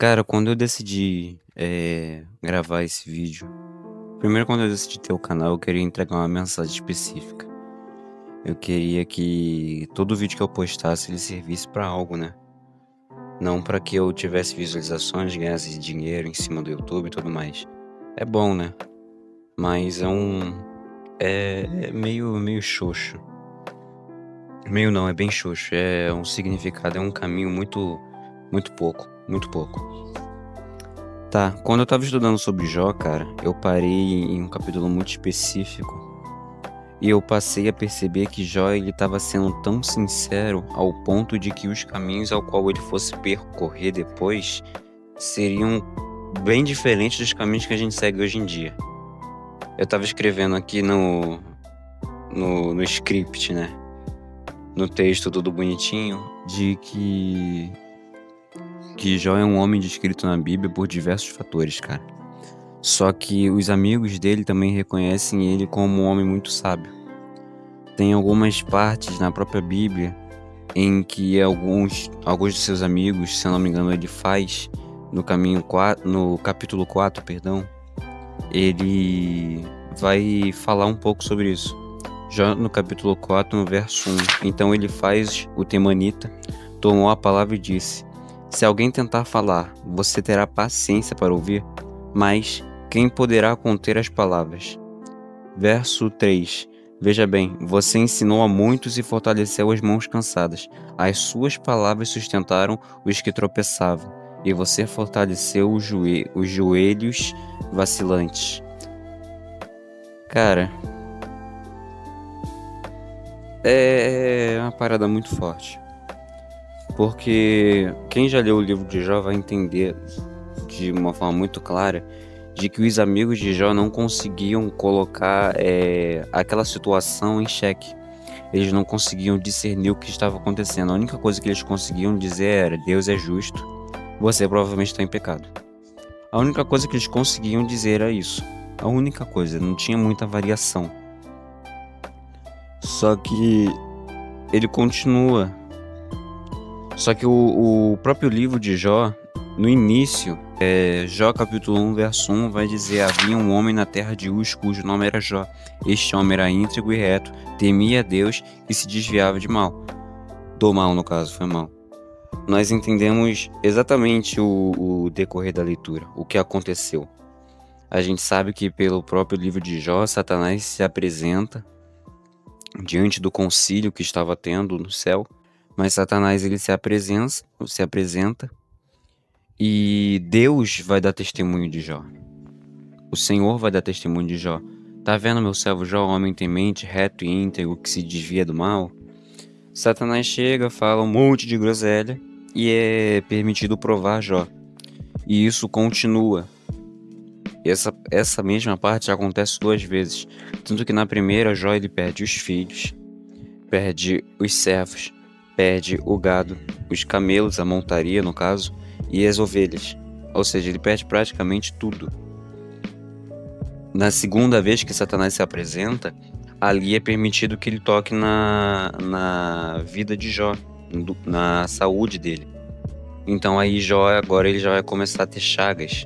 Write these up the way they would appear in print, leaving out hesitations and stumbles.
Cara, quando eu decidi gravar esse vídeo, primeiro quando eu decidi ter o canal, eu queria entregar uma mensagem específica. Eu queria que todo vídeo que eu postasse ele servisse pra algo, né? Não pra que eu tivesse visualizações, ganhasse dinheiro em cima do YouTube e tudo mais. É bom, né? Mas é meio xoxo. Meio não, é bem xoxo. É um significado, é um caminho muito pouco, muito pouco. Tá, quando eu tava estudando sobre Jó, cara, eu parei em um capítulo muito específico e eu passei a perceber que Jó ele tava sendo tão sincero ao ponto de que os caminhos ao qual ele fosse percorrer depois seriam bem diferentes dos caminhos que a gente segue hoje em dia. Eu tava escrevendo aqui no script, né? No texto tudo bonitinho, de que Jó é um homem descrito na Bíblia por diversos fatores, cara. Só que os amigos dele também reconhecem ele como um homem muito sábio. Tem algumas partes na própria Bíblia em que alguns de seus amigos, se eu não me engano, ele faz no capítulo 4, perdão, ele vai falar um pouco sobre isso. Já no capítulo 4, no verso 1, então ele faz o temanita, tomou a palavra e disse: se alguém tentar falar, você terá paciência para ouvir, mas quem poderá conter as palavras? Verso 3. Veja bem, você ensinou a muitos e fortaleceu as mãos cansadas. As suas palavras sustentaram os que tropeçavam, e você fortaleceu os joelhos vacilantes. Cara, é uma parada muito forte. Porque quem já leu o livro de Jó vai entender de uma forma muito clara de que os amigos de Jó não conseguiam colocar aquela situação em xeque. Eles não conseguiam discernir o que estava acontecendo. A única coisa que eles conseguiam dizer era: Deus é justo, você provavelmente está em pecado. A única coisa que eles conseguiam dizer era isso. A única coisa, não tinha muita variação. Só que ele continua. Só que o próprio livro de Jó, no início, Jó capítulo 1, verso 1, vai dizer: havia um homem na terra de Uz, cujo nome era Jó. Este homem era íntegro e reto, temia a Deus e se desviava do mal, no caso, foi mal. Nós entendemos exatamente o decorrer da leitura, o que aconteceu. A gente sabe que pelo próprio livro de Jó, Satanás se apresenta diante do concílio que estava tendo no céu, mas Satanás ele se apresenta e Deus vai dar testemunho de Jó. O Senhor vai dar testemunho de Jó. Tá vendo meu servo Jó, homem temente, reto e íntegro, que se desvia do mal? Satanás chega, fala um monte de groselha e é permitido provar Jó. E isso continua. Essa mesma parte acontece 2 vezes. Tanto que na primeira, Jó ele perde os filhos, perde os servos, perde o gado, os camelos, a montaria no caso, e as ovelhas. Ou seja, ele perde praticamente tudo. Na segunda vez que Satanás se apresenta, ali é permitido que ele toque na vida de Jó, na saúde dele. Então aí Jó agora ele já vai começar a ter chagas.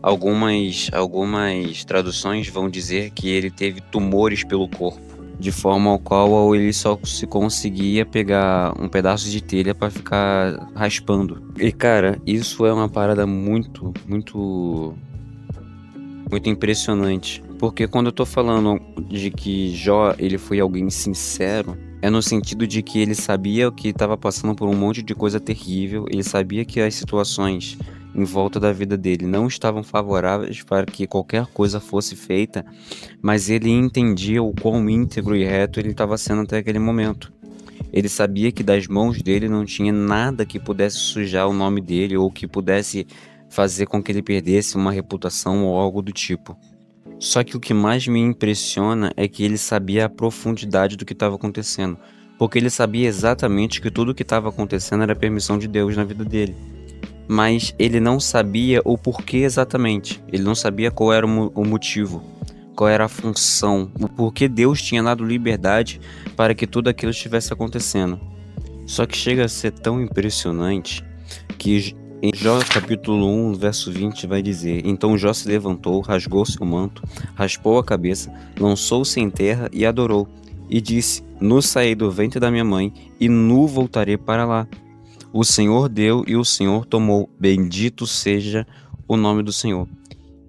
Algumas traduções vão dizer que ele teve tumores pelo corpo, de forma ao qual ele só se conseguia pegar um pedaço de telha para ficar raspando. E cara, isso é uma parada muito impressionante, porque quando eu tô falando de que Jó ele foi alguém sincero, é no sentido de que ele sabia que estava passando por um monte de coisa terrível, ele sabia que as situações em volta da vida dele não estavam favoráveis para que qualquer coisa fosse feita, mas ele entendia o quão íntegro e reto ele estava sendo até aquele momento. Ele sabia que das mãos dele não tinha nada que pudesse sujar o nome dele ou que pudesse fazer com que ele perdesse uma reputação ou algo do tipo. Só que o que mais me impressiona é que ele sabia a profundidade do que estava acontecendo, porque ele sabia exatamente que tudo o que estava acontecendo era permissão de Deus na vida dele. Mas ele não sabia o porquê exatamente, ele não sabia qual era o motivo, qual era a função, o porquê Deus tinha dado liberdade para que tudo aquilo estivesse acontecendo. Só que chega a ser tão impressionante que Em Jó capítulo 1, verso 20 vai dizer: Então Jó se levantou, rasgou seu manto, raspou a cabeça, lançou-se em terra e adorou. E disse: Nu saí do ventre da minha mãe, e nu voltarei para lá. O Senhor deu e o Senhor tomou. Bendito seja o nome do Senhor.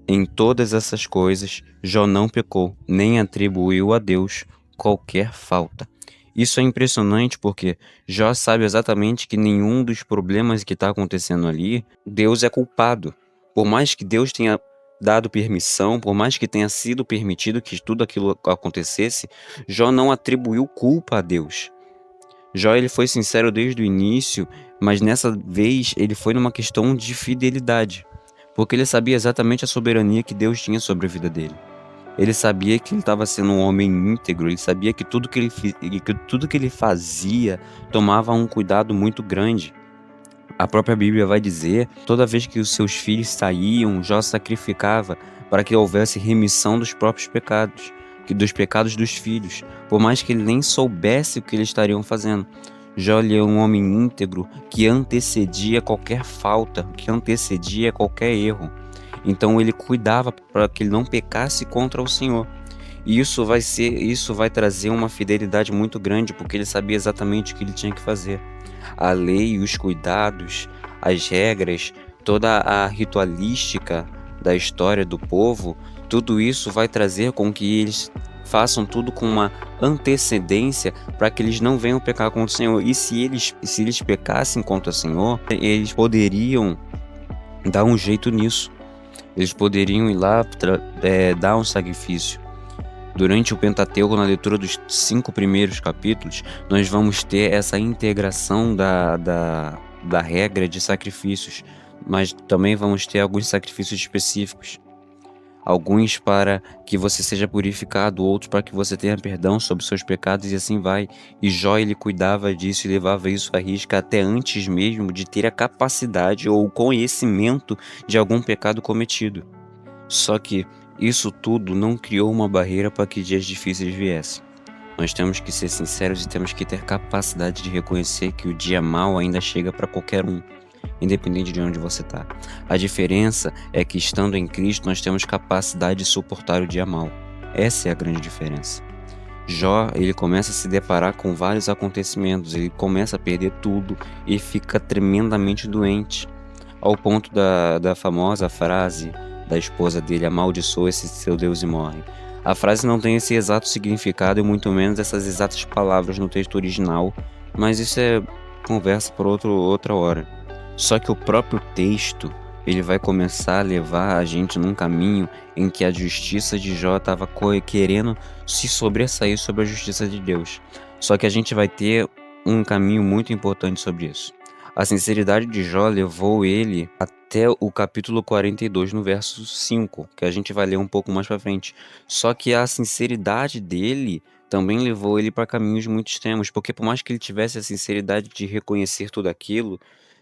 Em todas essas coisas, Jó não pecou, nem atribuiu a Deus qualquer falta. Isso é impressionante porque Jó sabe exatamente que nenhum dos problemas que está acontecendo ali, Deus é culpado. Por mais que Deus tenha dado permissão, por mais que tenha sido permitido que tudo aquilo acontecesse, Jó não atribuiu culpa a Deus. Jó ele foi sincero desde o início, mas nessa vez ele foi numa questão de fidelidade, porque ele sabia exatamente a soberania que Deus tinha sobre a vida dele. Ele sabia que ele estava sendo um homem íntegro, ele sabia que tudo que ele fazia tomava um cuidado muito grande. A própria Bíblia vai dizer, toda vez que os seus filhos saíam, Jó sacrificava para que houvesse remissão dos próprios pecados, dos pecados dos filhos, por mais que ele nem soubesse o que eles estariam fazendo. Jó é um homem íntegro que antecedia qualquer falta, que antecedia qualquer erro. Então ele cuidava para que ele não pecasse contra o Senhor. E isso vai trazer uma fidelidade muito grande, porque ele sabia exatamente o que ele tinha que fazer. A lei, os cuidados, as regras, toda a ritualística da história do povo, tudo isso vai trazer com que eles façam tudo com uma antecedência para que eles não venham pecar contra o Senhor. E se eles pecassem contra o Senhor, eles poderiam dar um jeito nisso. Eles poderiam ir lá dar um sacrifício. Durante o Pentateuco, na leitura dos 5 primeiros capítulos, nós vamos ter essa integração da regra de sacrifícios, mas também vamos ter alguns sacrifícios específicos. Alguns para que você seja purificado, outros para que você tenha perdão sobre seus pecados, e assim vai. E Jó, ele cuidava disso e levava isso à risca até antes mesmo de ter a capacidade ou o conhecimento de algum pecado cometido. Só que isso tudo não criou uma barreira para que dias difíceis viessem. Nós temos que ser sinceros e temos que ter capacidade de reconhecer que o dia mau ainda chega para qualquer um, independente de onde você está. A diferença é que, estando em Cristo, nós temos capacidade de suportar o dia mau. Essa é a grande diferença. Jó, ele começa a se deparar com vários acontecimentos, ele começa a perder tudo e fica tremendamente doente, ao ponto da famosa frase da esposa dele: amaldiçoa esse seu Deus e morre. A frase não tem esse exato significado e muito menos essas exatas palavras no texto original, mas isso é conversa por outra hora. Só que o próprio texto, ele vai começar a levar a gente num caminho em que a justiça de Jó estava querendo se sobressair sobre a justiça de Deus. Só que a gente vai ter um caminho muito importante sobre isso. A sinceridade de Jó levou ele até o capítulo 42, no verso 5, que a gente vai ler um pouco mais para frente. Só que a sinceridade dele também levou ele para caminhos muito extremos, porque por mais que ele tivesse a sinceridade de reconhecer tudo aquilo,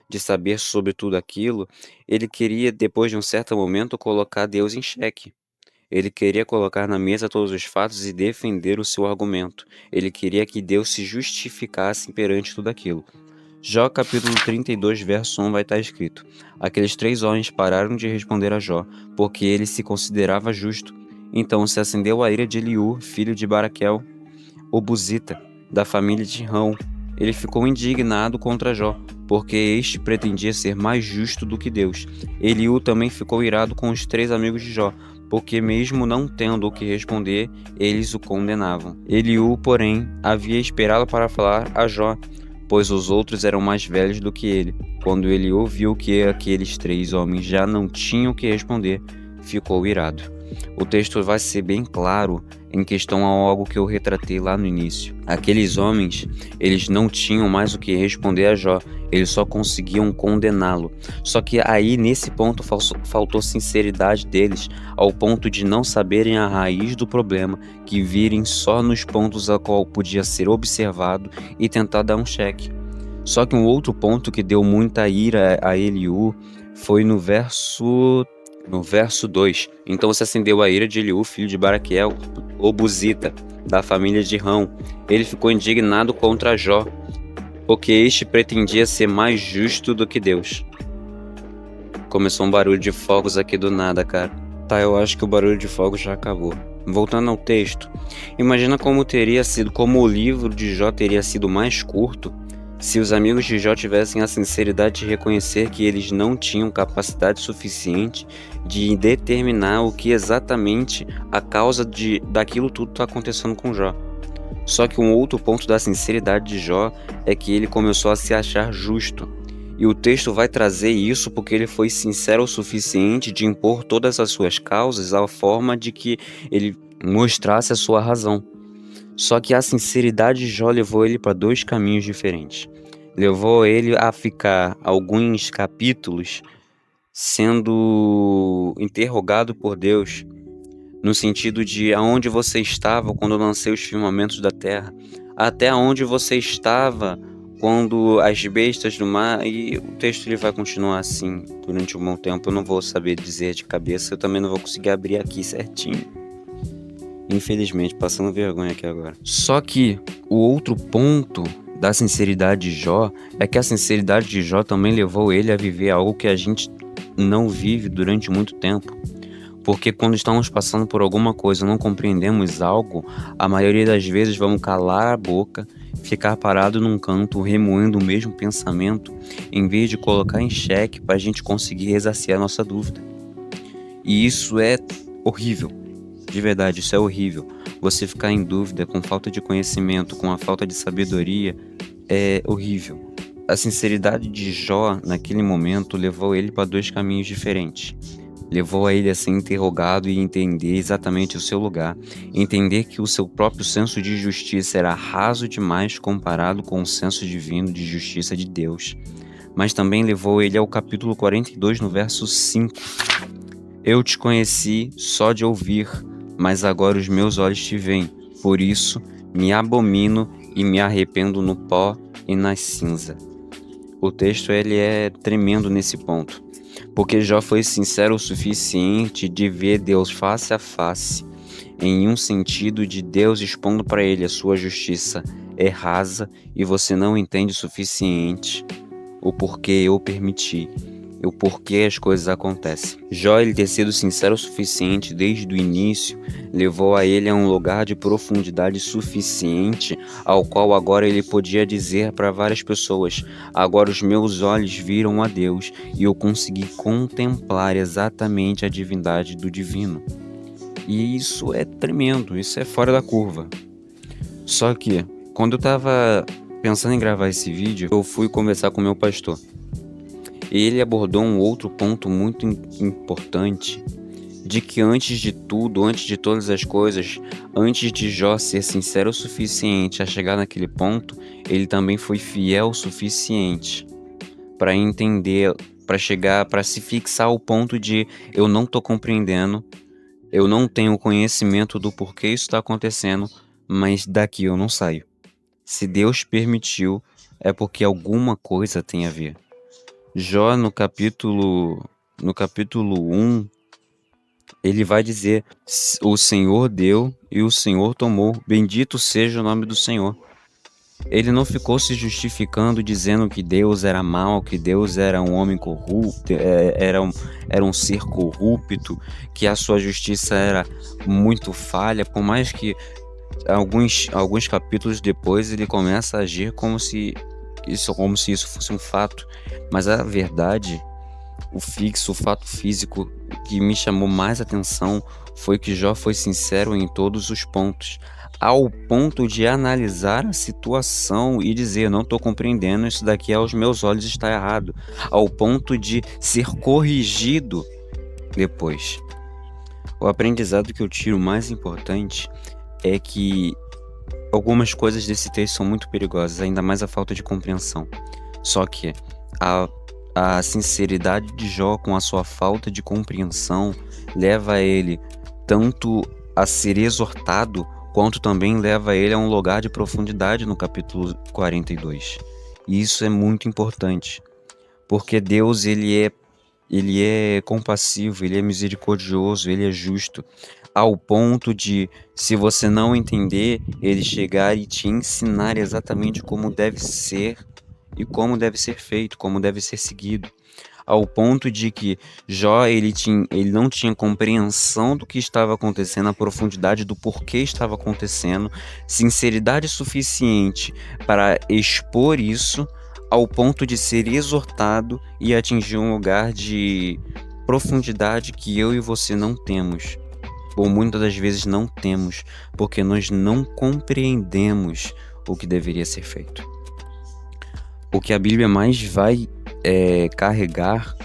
de saber sobre tudo aquilo, ele queria, depois de um certo momento, colocar Deus em xeque. Ele queria colocar na mesa todos os fatos e defender o seu argumento. Ele queria que Deus se justificasse perante tudo aquilo. Jó capítulo 32, verso 1 vai estar escrito: Aqueles 3 homens pararam de responder a Jó, porque ele se considerava justo. Então se acendeu a ira de Eliú, filho de Baraquel, o Buzita, da família de Rão. Ele ficou indignado contra Jó, porque este pretendia ser mais justo do que Deus. Eliú também ficou irado com os 3 amigos de Jó, porque mesmo não tendo o que responder, eles o condenavam. Eliú, porém, havia esperado para falar a Jó, pois os outros eram mais velhos do que ele. Quando ele ouviu que aqueles 3 homens já não tinham o que responder, ficou irado. O texto vai ser bem claro em questão a algo que eu retratei lá no início. Aqueles homens, eles não tinham mais o que responder a Jó, eles só conseguiam condená-lo. Só que aí, nesse ponto, faltou sinceridade deles, ao ponto de não saberem a raiz do problema, que virem só nos pontos a qual podia ser observado e tentar dar um cheque. Só que um outro ponto que deu muita ira a Eliú foi no verso 2. Então se acendeu a ira de Eliú, filho de Baraquel, o Buzita, da família de Rão. Ele ficou indignado contra Jó, porque este pretendia ser mais justo do que Deus. Começou um barulho de fogos aqui do nada, cara. Tá, eu acho que o barulho de fogos já acabou. Voltando ao texto, imagina como o livro de Jó teria sido mais curto se os amigos de Jó tivessem a sinceridade de reconhecer que eles não tinham capacidade suficiente de determinar o que exatamente a causa daquilo tudo está acontecendo com Jó. Só que um outro ponto da sinceridade de Jó é que ele começou a se achar justo. E o texto vai trazer isso porque ele foi sincero o suficiente de impor todas as suas causas à forma de que ele mostrasse a sua razão. Só que a sinceridade de Jó levou ele para dois caminhos diferentes. Levou ele a ficar alguns capítulos sendo interrogado por Deus, no sentido de aonde você estava quando eu lancei os firmamentos da terra, até onde você estava quando as bestas do mar, e o texto ele vai continuar assim durante um bom tempo. Eu não vou saber dizer de cabeça, eu também não vou conseguir abrir aqui certinho. Infelizmente, passando vergonha aqui agora. Só que o outro ponto da sinceridade de Jó é que a sinceridade de Jó também levou ele a viver algo que a gente não vive durante muito tempo. Porque quando estamos passando por alguma coisa, não compreendemos algo, a maioria das vezes vamos calar a boca, ficar parado num canto, remoendo o mesmo pensamento, em vez de colocar em xeque para a gente conseguir ressaciar a nossa dúvida. E isso é horrível. De verdade, isso é horrível. Você ficar em dúvida com falta de conhecimento, com a falta de sabedoria, é horrível. A sinceridade de Jó, naquele momento, levou ele para dois caminhos diferentes. Levou a ele a ser interrogado e entender exatamente o seu lugar, entender que o seu próprio senso de justiça era raso demais comparado com o senso divino de justiça de Deus. Mas também levou ele ao capítulo 42, no verso 5. Eu te conheci só de ouvir, mas agora os meus olhos te veem. Por isso, me abomino e me arrependo no pó e na cinza. O texto ele é tremendo nesse ponto, porque Jó foi sincero o suficiente de ver Deus face a face, em um sentido de Deus expondo para ele a sua justiça é rasa e você não entende o suficiente o porquê eu permiti, o porquê as coisas acontecem. Jó, ele ter sido sincero o suficiente desde o início, levou a ele a um lugar de profundidade suficiente, ao qual agora ele podia dizer para várias pessoas: agora os meus olhos viram a Deus e eu consegui contemplar exatamente a divindade do divino. E isso é tremendo, isso é fora da curva. Só que, quando eu estava pensando em gravar esse vídeo, eu fui conversar com o meu pastor. Ele abordou um outro ponto muito importante, de que antes de tudo, antes de todas as coisas, antes de Jó ser sincero o suficiente a chegar naquele ponto, ele também foi fiel o suficiente para entender, para chegar, para se fixar ao ponto de eu não estou compreendendo, eu não tenho conhecimento do porquê isso está acontecendo, mas daqui eu não saio. Se Deus permitiu, é porque alguma coisa tem a ver. Jó, no capítulo 1, ele vai dizer: o Senhor deu e o Senhor tomou, bendito seja o nome do Senhor. Ele não ficou se justificando dizendo que Deus era mau, que Deus era um homem corrupto, era um ser corrupto, que a sua justiça era muito falha, por mais que alguns capítulos depois ele começa a agir como se isso fosse um fato. Mas a verdade, o fato físico que me chamou mais atenção foi que Jó foi sincero em todos os pontos, ao ponto de analisar a situação e dizer: não estou compreendendo, isso daqui aos meus olhos está errado, ao ponto de ser corrigido depois. O aprendizado que eu tiro mais importante é que algumas coisas desse texto são muito perigosas, ainda mais a falta de compreensão. Só que a sinceridade de Jó com a sua falta de compreensão leva ele tanto a ser exortado, quanto também leva ele a um lugar de profundidade no capítulo 42. E isso é muito importante, porque Deus ele é compassivo, ele é misericordioso, ele é justo, ao ponto de, se você não entender, ele chegar e te ensinar exatamente como deve ser e como deve ser feito, como deve ser seguido, ao ponto de que Jó ele não tinha compreensão do que estava acontecendo, a profundidade do porquê estava acontecendo, sinceridade suficiente para expor isso, ao ponto de ser exortado e atingir um lugar de profundidade que eu e você não temos, ou muitas das vezes não temos, porque nós não compreendemos o que deveria ser feito. O que a Bíblia mais vai carregar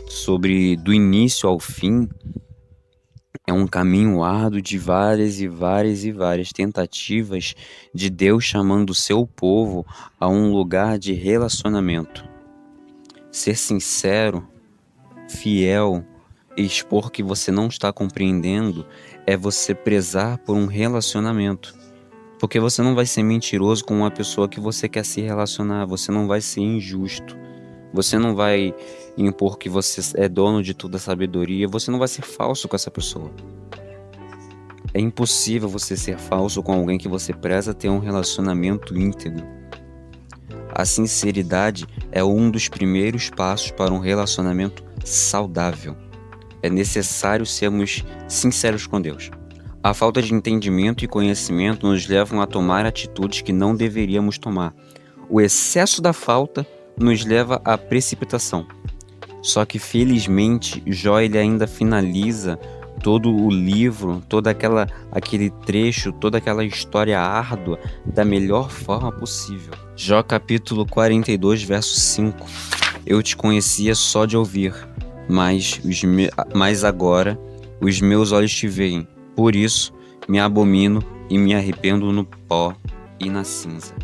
sobre do início ao fim é um caminho árduo de várias e várias e várias tentativas de Deus chamando o seu povo a um lugar de relacionamento. Ser sincero, fiel, expor que você não está compreendendo é você prezar por um relacionamento. Porque você não vai ser mentiroso com uma pessoa que você quer se relacionar, você não vai ser injusto, você não vai impor que você é dono de toda a sabedoria, você não vai ser falso com essa pessoa. É impossível você ser falso com alguém que você preza ter um relacionamento íntegro. A sinceridade é um dos primeiros passos para um relacionamento saudável. É necessário sermos sinceros com Deus. A falta de entendimento e conhecimento nos levam a tomar atitudes que não deveríamos tomar. O excesso da falta nos leva à precipitação. Só que felizmente Jó ele ainda finaliza todo o livro, aquele trecho, toda aquela história árdua da melhor forma possível. Jó capítulo 42, verso 5. Eu te conhecia só de ouvir, mas agora os meus olhos te veem. Por isso me abomino e me arrependo no pó e na cinza.